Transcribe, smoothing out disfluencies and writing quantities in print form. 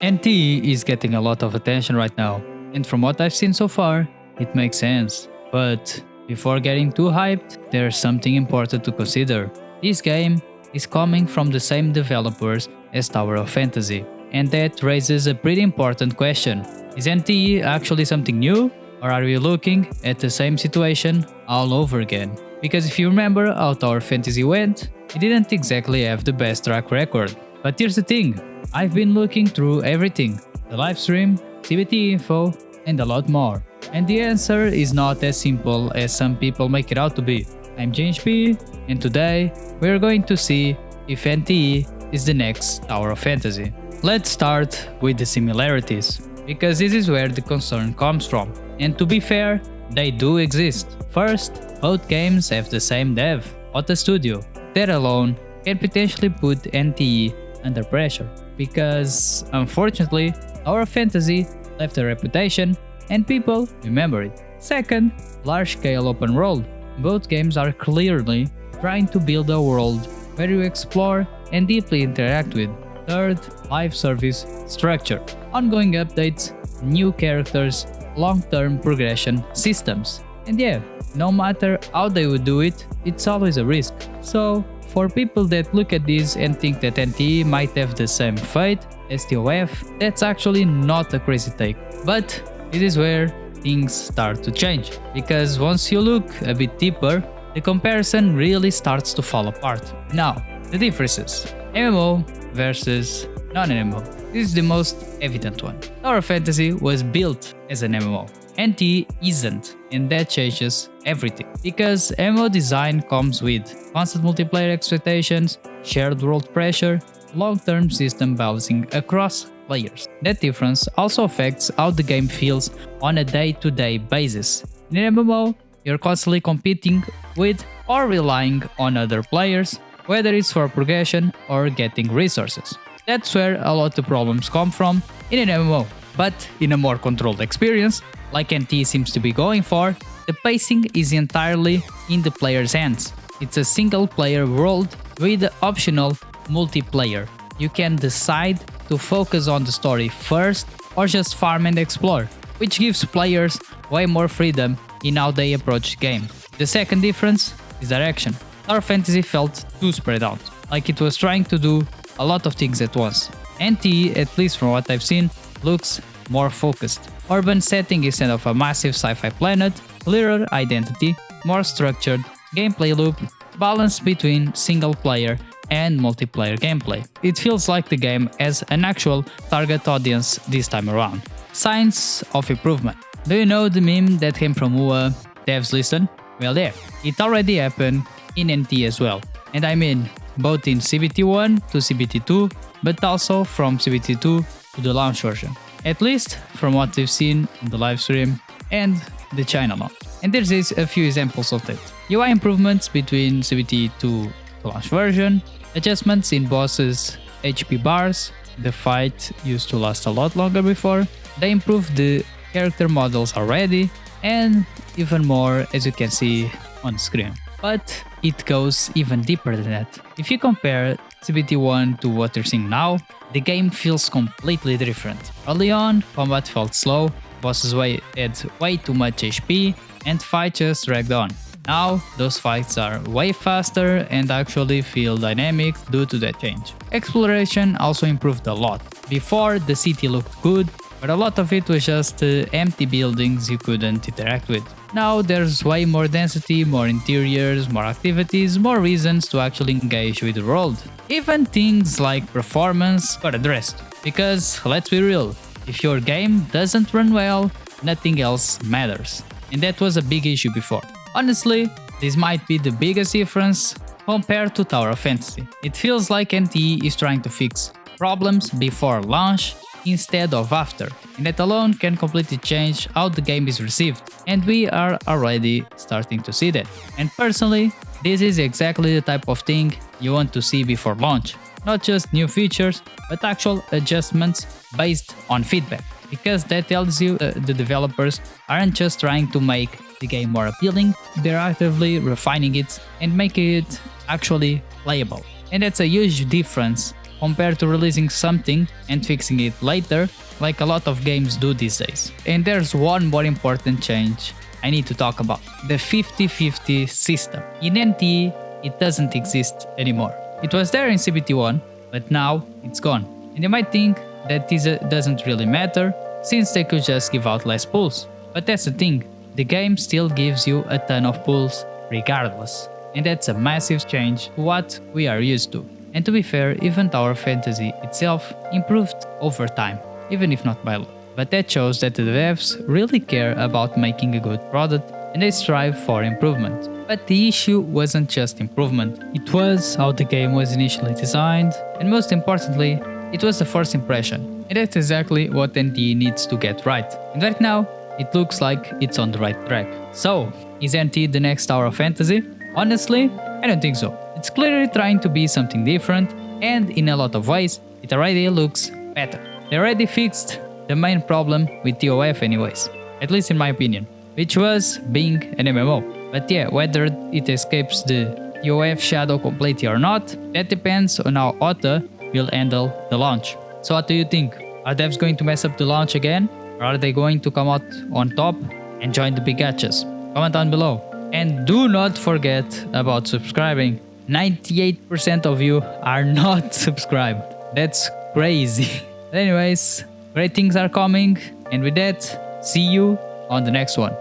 NTE is getting a lot of attention right now, and from what I've seen so far, it makes sense. But before getting too hyped, there's something important to consider. This game is coming from the same developers as Tower of Fantasy, and that raises a pretty important question. Is NTE actually something new, or are we looking at the same situation all over again? Because if you remember how Tower Fantasy went, it didn't exactly have the best track record. But here's the thing, I've been looking through everything, the livestream, CBT info, and a lot more. And the answer is not as simple as some people make it out to be. I'm JHP, and today we're going to see if NTE is the next Tower of Fantasy. Let's start with the similarities, because this is where the concern comes from. And to be fair, they do exist. First, both games have the same dev, Otta Studio. That alone can potentially put NTE under pressure, because unfortunately, Tower of Fantasy left a reputation and people remember it. Second, large-scale open world. Both games are clearly trying to build a world where you explore and deeply interact with. Third, live service structure. Ongoing updates, new characters, long-term progression systems. And yeah, no matter how they would do it, it's always a risk. So, for people that look at this and think that NTE might have the same fate as ToF, that's actually not a crazy take. But this is where things start to change, because once you look a bit deeper, the comparison really starts to fall apart. Now, the differences. MMO versus non-MMO. This is the most evident one. Tower of Fantasy was built as an MMO. NTE isn't, and that changes everything. Because MMO design comes with constant multiplayer expectations, shared world pressure, long-term system balancing across players. That difference also affects how the game feels on a day-to-day basis. In an MMO, you're constantly competing with or relying on other players, whether it's for progression or getting resources. That's where a lot of problems come from in an MMO. But in a more controlled experience, like NTE seems to be going for, the pacing is entirely in the player's hands. It's a single-player world with optional multiplayer. You can decide to focus on the story first or just farm and explore, which gives players way more freedom in how they approach the game. The second difference is direction. Tower Fantasy felt too spread out, like it was trying to do a lot of things at once. NTE, at least from what I've seen, looks more focused. Urban setting instead of a massive sci-fi planet, clearer identity, more structured gameplay loop, balance between single player and multiplayer gameplay. It feels like the game has an actual target audience this time around. Signs of improvement. Do you know the meme that came from UA, devs listen? Well there, it already happened in NTE as well. And I mean, both in CBT1 to CBT2, but also from CBT2 to the launch version. At least from what we've seen in the livestream and the China launch. And there's a few examples of that. UI improvements between CBT2 to launch version, adjustments in bosses' HP bars, the fight used to last a lot longer before, they improved the character models already, and even more as you can see on the screen. But it goes even deeper than that. If you compare CBT1 to what you're seeing now, the game feels completely different. Early on, combat felt slow, bosses had way too much HP, and fights just dragged on. Now, those fights are way faster and actually feel dynamic due to that change. Exploration also improved a lot. Before, the city looked good, but a lot of it was just empty buildings you couldn't interact with. Now there's way more density, more interiors, more activities, more reasons to actually engage with the world. Even things like performance got addressed. Because, let's be real, if your game doesn't run well, nothing else matters. And that was a big issue before. Honestly, this might be the biggest difference compared to Tower of Fantasy. It feels like NTE is trying to fix problems before launch instead of after, and that alone can completely change how the game is received, and we are already starting to see that. And personally, this is exactly the type of thing you want to see before launch, not just new features, but actual adjustments based on feedback, because that tells you the developers aren't just trying to make the game more appealing, they're actively refining it and making it actually playable. And that's a huge difference compared to releasing something and fixing it later, like a lot of games do these days. And there's one more important change I need to talk about: the 50-50 system. In NTE, it doesn't exist anymore. It was there in CBT1, but now it's gone. And you might think that this doesn't really matter, since they could just give out less pulls. But that's the thing, the game still gives you a ton of pulls regardless. And that's a massive change to what we are used to. And to be fair, even Tower Fantasy itself improved over time, even if not by a lot. But that shows that the devs really care about making a good product and they strive for improvement. But the issue wasn't just improvement, it was how the game was initially designed, and most importantly, it was the first impression. And that's exactly what NTE needs to get right. And right now, it looks like it's on the right track. So, is NTE the next Tower of Fantasy? Honestly, I don't think so. It's clearly trying to be something different, and in a lot of ways, it already looks better. They already fixed the main problem with ToF anyways, at least in my opinion, which was being an MMO. But yeah, whether it escapes the ToF shadow completely or not, that depends on how Otta will handle the launch. So what do you think? Are devs going to mess up the launch again? Or are they going to come out on top and join the big hatches? Comment down below. And do not forget about subscribing. 98% of you are not subscribed. That's crazy. Anyways, great things are coming. And with that, see you on the next one.